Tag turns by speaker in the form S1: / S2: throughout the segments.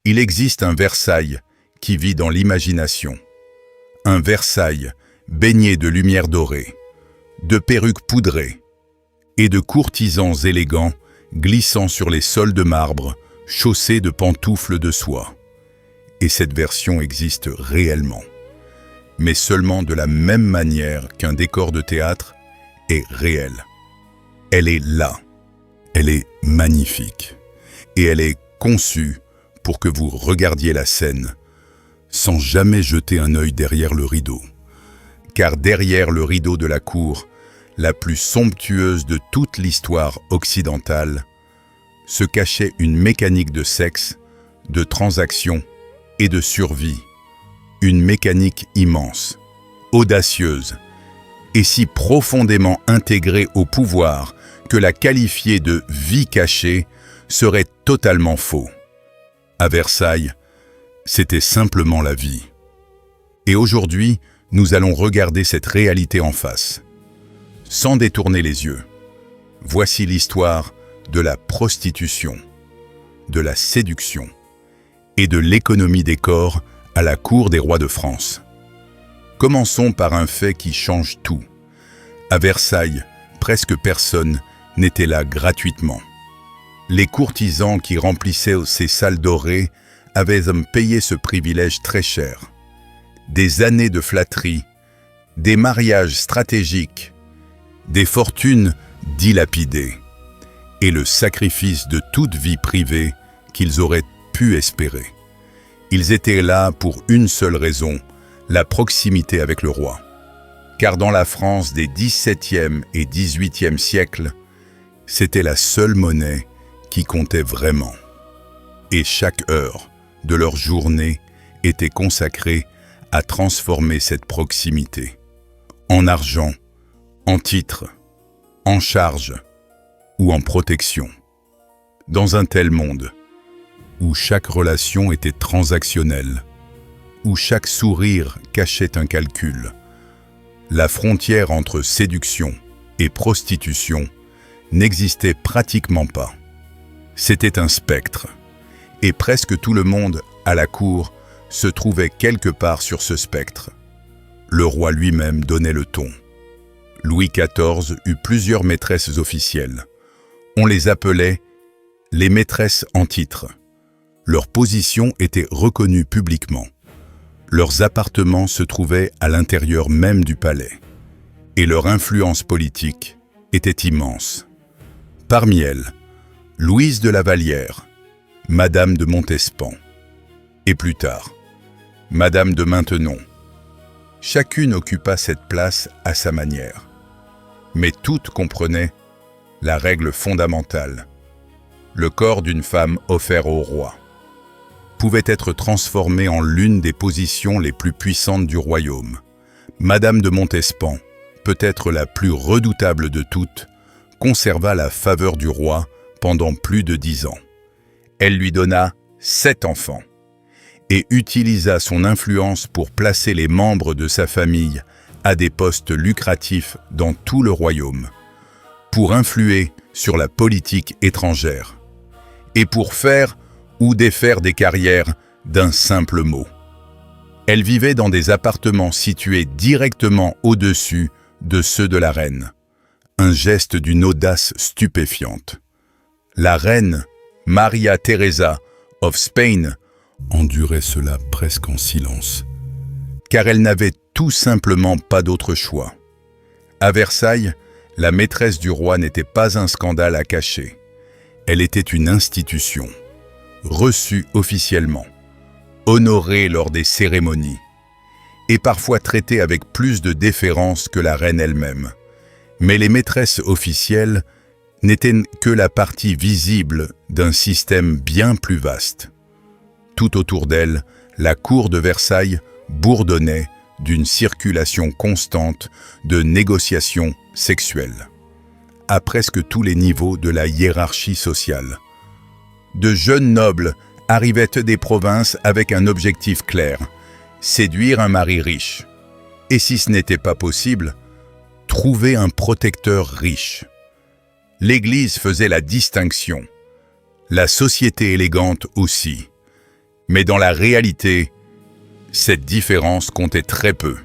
S1: Il existe un Versailles qui vit dans l'imagination. Un Versailles baigné de lumière dorée, de perruques poudrées et de courtisans élégants glissant sur les sols de marbre chaussés de pantoufles de soie. Et cette version existe réellement, mais seulement de la même manière qu'un décor de théâtre est réel. Elle est là, elle est magnifique, et elle est conçue pour que vous regardiez la scène sans jamais jeter un œil derrière le rideau. Car derrière le rideau de la cour, la plus somptueuse de toute l'histoire occidentale, se cachait une mécanique de sexe, de transaction et de survie. Une mécanique immense, audacieuse, et si profondément intégrée au pouvoir que la qualifier de vie cachée serait totalement faux. À Versailles, c'était simplement la vie. Et aujourd'hui, nous allons regarder cette réalité en face. Sans détourner les yeux, voici l'histoire de la prostitution, de la séduction et de l'économie des corps à la cour des rois de France. Commençons par un fait qui change tout. À Versailles, presque personne n'était là gratuitement. Les courtisans qui remplissaient ces salles dorées avaient payé ce privilège très cher. Des années de flatterie, des mariages stratégiques, des fortunes dilapidées et le sacrifice de toute vie privée qu'ils auraient pu espérer. Ils étaient là pour une seule raison, la proximité avec le roi. Car dans la France des XVIIe et XVIIIe siècles, c'était la seule monnaie qui comptait vraiment. Et chaque heure de leur journée était consacrée à transformer cette proximité en argent, en titres, en charges ou en protection. Dans un tel monde, où chaque relation était transactionnelle, où chaque sourire cachait un calcul, la frontière entre séduction et prostitution n'existait pratiquement pas. C'était un spectre, et presque tout le monde à la cour se trouvait quelque part sur ce spectre. Le roi lui-même donnait le ton. Louis XIV eut plusieurs maîtresses officielles. On les appelait les maîtresses en titre. Leur position était reconnue publiquement. Leurs appartements se trouvaient à l'intérieur même du palais. Et leur influence politique était immense. Parmi elles, Louise de la Vallière, Madame de Montespan, et plus tard, Madame de Maintenon. Chacune occupa cette place à sa manière. Mais toutes comprenaient la règle fondamentale. Le corps d'une femme offert au roi pouvait être transformé en l'une des positions les plus puissantes du royaume. Madame de Montespan, peut-être la plus redoutable de toutes, conserva la faveur du roi pendant plus de 10 ans. Elle lui donna 7 enfants et utilisa son influence pour placer les membres de sa famille à des postes lucratifs dans tout le royaume, pour influer sur la politique étrangère et pour faire ou défaire des carrières d'un simple mot. Elle vivait dans des appartements situés directement au-dessus de ceux de la reine, un geste d'une audace stupéfiante. La reine Maria Theresa of Spain endurait cela presque en silence, car elle n'avait tout simplement pas d'autre choix. À Versailles, la maîtresse du roi n'était pas un scandale à cacher. Elle était une institution, reçue officiellement, honorée lors des cérémonies, et parfois traitée avec plus de déférence que la reine elle-même. Mais les maîtresses officielles n'étaient que la partie visible d'un système bien plus vaste. Tout autour d'elle, la cour de Versailles bourdonnait d'une circulation constante de négociations sexuelles, à presque tous les niveaux de la hiérarchie sociale. De jeunes nobles arrivaient des provinces avec un objectif clair, séduire un mari riche. Et si ce n'était pas possible, trouver un protecteur riche. L'Église faisait la distinction, la société élégante aussi. Mais dans la réalité, cette différence comptait très peu.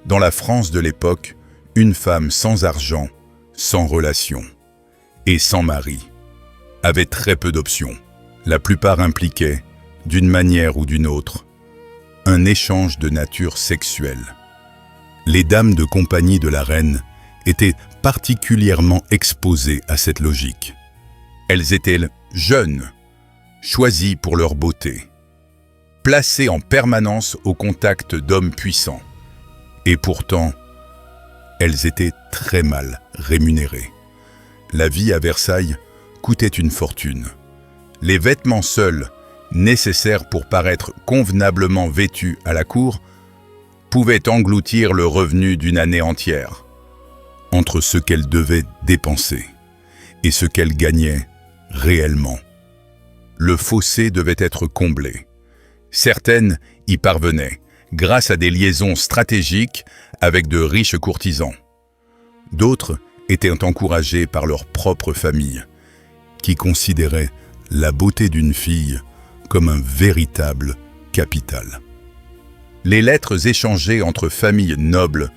S1: Dans la France de l'époque, une femme sans argent, sans relation et sans mari avait très peu d'options. La plupart impliquaient, d'une manière ou d'une autre, un échange de nature sexuelle. Les dames de compagnie de la reine étaient particulièrement exposées à cette logique. Elles étaient jeunes, choisies pour leur beauté, placées en permanence au contact d'hommes puissants. Et pourtant, elles étaient très mal rémunérées. La vie à Versailles coûtait une fortune. Les vêtements seuls, nécessaires pour paraître convenablement vêtus à la cour, pouvaient engloutir le revenu d'une année entière. Entre ce qu'elles devaient dépenser et ce qu'elles gagnaient réellement, le fossé devait être comblé. Certaines y parvenaient, grâce à des liaisons stratégiques avec de riches courtisans. D'autres étaient encouragées par leur propre famille, qui considérait la beauté d'une fille comme un véritable capital. Les lettres échangées entre familles nobles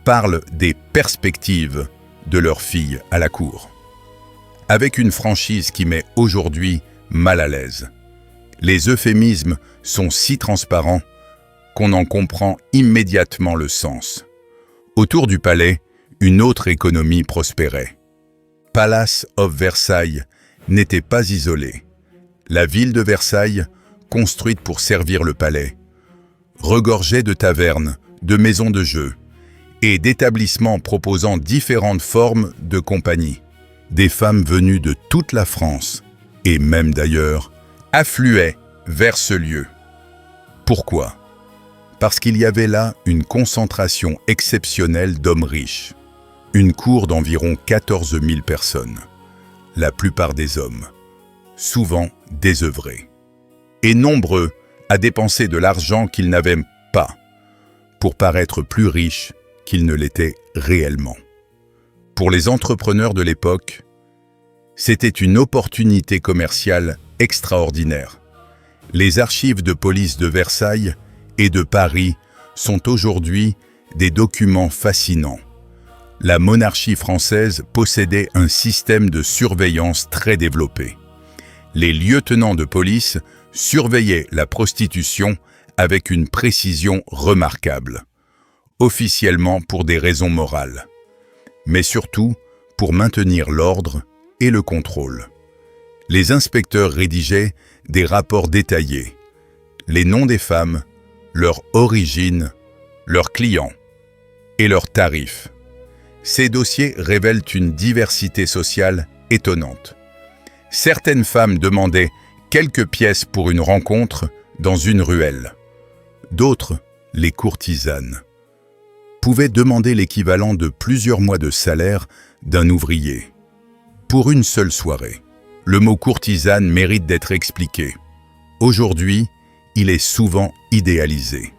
S1: parlent des perspectives de leurs filles à la cour, avec une franchise qui met aujourd'hui mal à l'aise. Les euphémismes sont si transparents qu'on en comprend immédiatement le sens. Autour du palais, une autre économie prospérait. Palace of Versailles n'était pas isolé. La ville de Versailles, construite pour servir le palais, regorgeait de tavernes, de maisons de jeux et d'établissements proposant différentes formes de compagnie. Des femmes venues de toute la France, et même d'ailleurs, affluaient vers ce lieu. Pourquoi ? Parce qu'il y avait là une concentration exceptionnelle d'hommes riches. Une cour d'environ 14 000 personnes, la plupart des hommes, souvent désœuvrés, et nombreux à dépenser de l'argent qu'ils n'avaient pas, pour paraître plus riches qu'ils ne l'étaient réellement. Pour les entrepreneurs de l'époque, c'était une opportunité commerciale extraordinaire. Les archives de police de Versailles et de Paris sont aujourd'hui des documents fascinants. La monarchie française possédait un système de surveillance très développé. Les lieutenants de police surveillaient la prostitution avec une précision remarquable, officiellement pour des raisons morales, mais surtout pour maintenir l'ordre et le contrôle. Les inspecteurs rédigeaient des rapports détaillés, les noms des femmes, leur origine, leurs clients et leurs tarifs. Ces dossiers révèlent une diversité sociale étonnante. Certaines femmes demandaient quelques pièces pour une rencontre dans une ruelle. D'autres, les courtisanes, pouvaient demander l'équivalent de plusieurs mois de salaire d'un ouvrier. Pour une seule soirée. Le mot courtisane mérite d'être expliqué. Aujourd'hui, il est souvent idéalisé.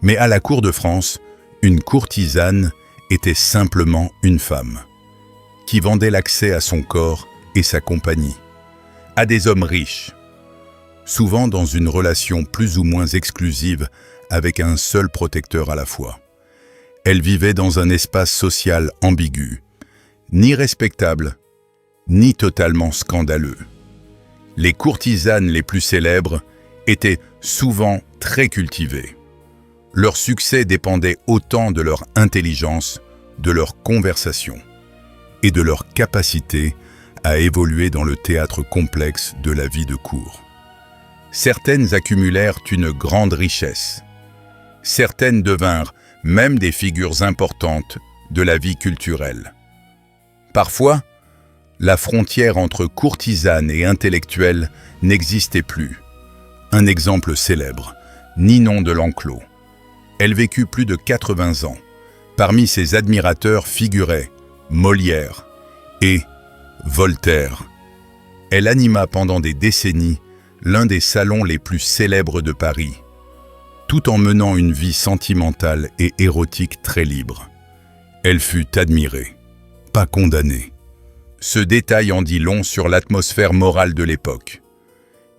S1: Mais à la cour de France, une courtisane était simplement une femme, qui vendait l'accès à son corps et sa compagnie, à des hommes riches, souvent dans une relation plus ou moins exclusive avec un seul protecteur à la fois. Elle vivait dans un espace social ambigu, ni respectable, ni totalement scandaleux. Les courtisanes les plus célèbres étaient souvent très cultivées. Leur succès dépendait autant de leur intelligence, de leur conversation et de leur capacité à évoluer dans le théâtre complexe de la vie de cour. Certaines accumulèrent une grande richesse. Certaines devinrent même des figures importantes de la vie culturelle. Parfois, la frontière entre courtisane et intellectuelle n'existait plus. Un exemple célèbre, Ninon de L'Enclos. Elle vécut plus de 80 ans. Parmi ses admirateurs figuraient Molière et Voltaire. Elle anima pendant des décennies l'un des salons les plus célèbres de Paris, tout en menant une vie sentimentale et érotique très libre. Elle fut admirée, pas condamnée. Ce détail en dit long sur l'atmosphère morale de l'époque.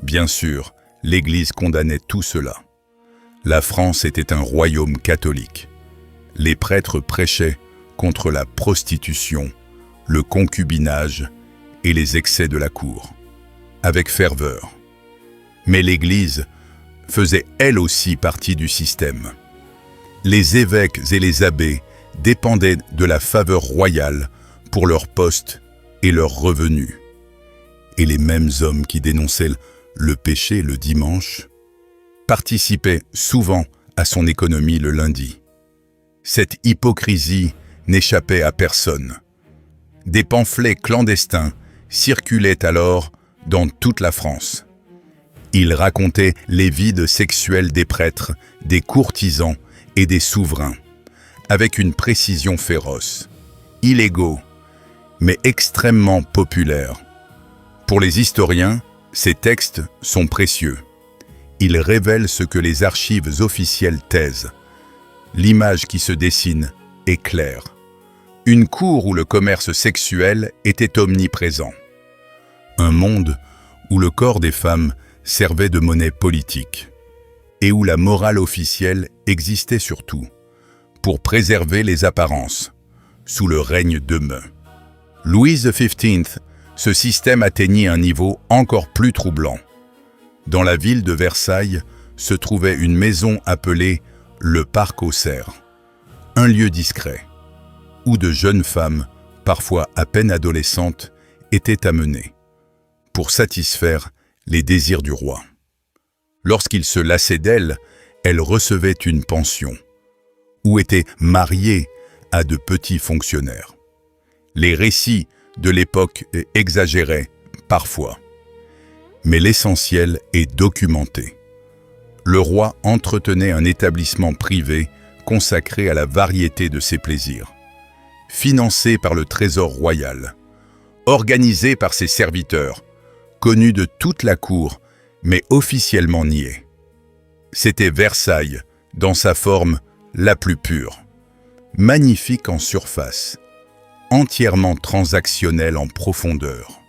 S1: Bien sûr, l'Église condamnait tout cela. La France était un royaume catholique. Les prêtres prêchaient contre la prostitution, le concubinage et les excès de la cour, avec ferveur. Mais l'Église faisait elle aussi partie du système. Les évêques et les abbés dépendaient de la faveur royale pour leur poste et leurs revenus. Et les mêmes hommes qui dénonçaient le péché le dimanche participaient souvent à son économie le lundi. Cette hypocrisie n'échappait à personne. Des pamphlets clandestins circulaient alors dans toute la France. Ils racontaient les vides sexuelles des prêtres, des courtisans et des souverains, avec une précision féroce, illégaux, mais extrêmement populaires. Pour les historiens, ces textes sont précieux. Ils révèlent ce que les archives officielles taisent. L'image qui se dessine est claire. Une cour où le commerce sexuel était omniprésent. Un monde où le corps des femmes servait de monnaie politique et où la morale officielle existait surtout pour préserver les apparences sous le règne de Meung. Louis XV, ce système atteignit un niveau encore plus troublant. Dans la ville de Versailles se trouvait une maison appelée le Parc aux Cerfs, un lieu discret où de jeunes femmes, parfois à peine adolescentes, étaient amenées pour satisfaire les désirs du roi. Lorsqu'il se lassait d'elles, elles recevaient une pension ou étaient mariées à de petits fonctionnaires. Les récits de l'époque exagéraient parfois, mais l'essentiel est documenté. Le roi entretenait un établissement privé consacré à la variété de ses plaisirs, financé par le trésor royal, organisé par ses serviteurs, connu de toute la cour, mais officiellement nié. C'était Versailles, dans sa forme la plus pure, magnifique en surface, entièrement transactionnelle en profondeur.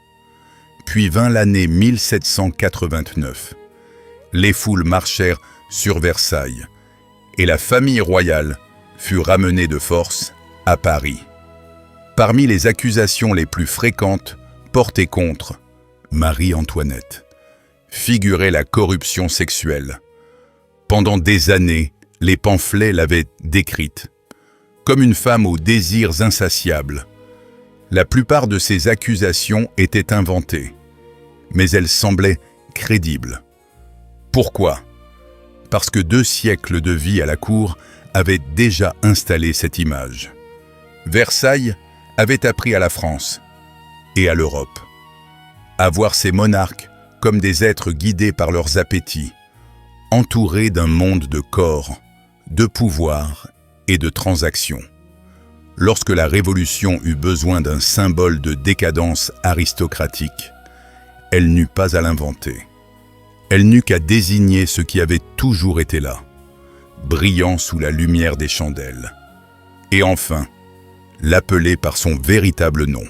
S1: Puis vint l'année 1789. Les foules marchèrent sur Versailles, et la famille royale fut ramenée de force à Paris. Parmi les accusations les plus fréquentes portées contre Marie-Antoinette figurait la corruption sexuelle. Pendant des années, les pamphlets l'avaient décrite comme une femme aux désirs insatiables. La plupart de ces accusations étaient inventées, mais elles semblaient crédibles. Pourquoi ? Parce que 2 siècles de vie à la cour avaient déjà installé cette image. Versailles avait appris à la France et à l'Europe à voir ces monarques comme des êtres guidés par leurs appétits, entourés d'un monde de corps, de pouvoir et de transactions. Lorsque la Révolution eut besoin d'un symbole de décadence aristocratique, elle n'eut pas à l'inventer. Elle n'eut qu'à désigner ce qui avait toujours été là, brillant sous la lumière des chandelles. Et enfin, l'appeler par son véritable nom.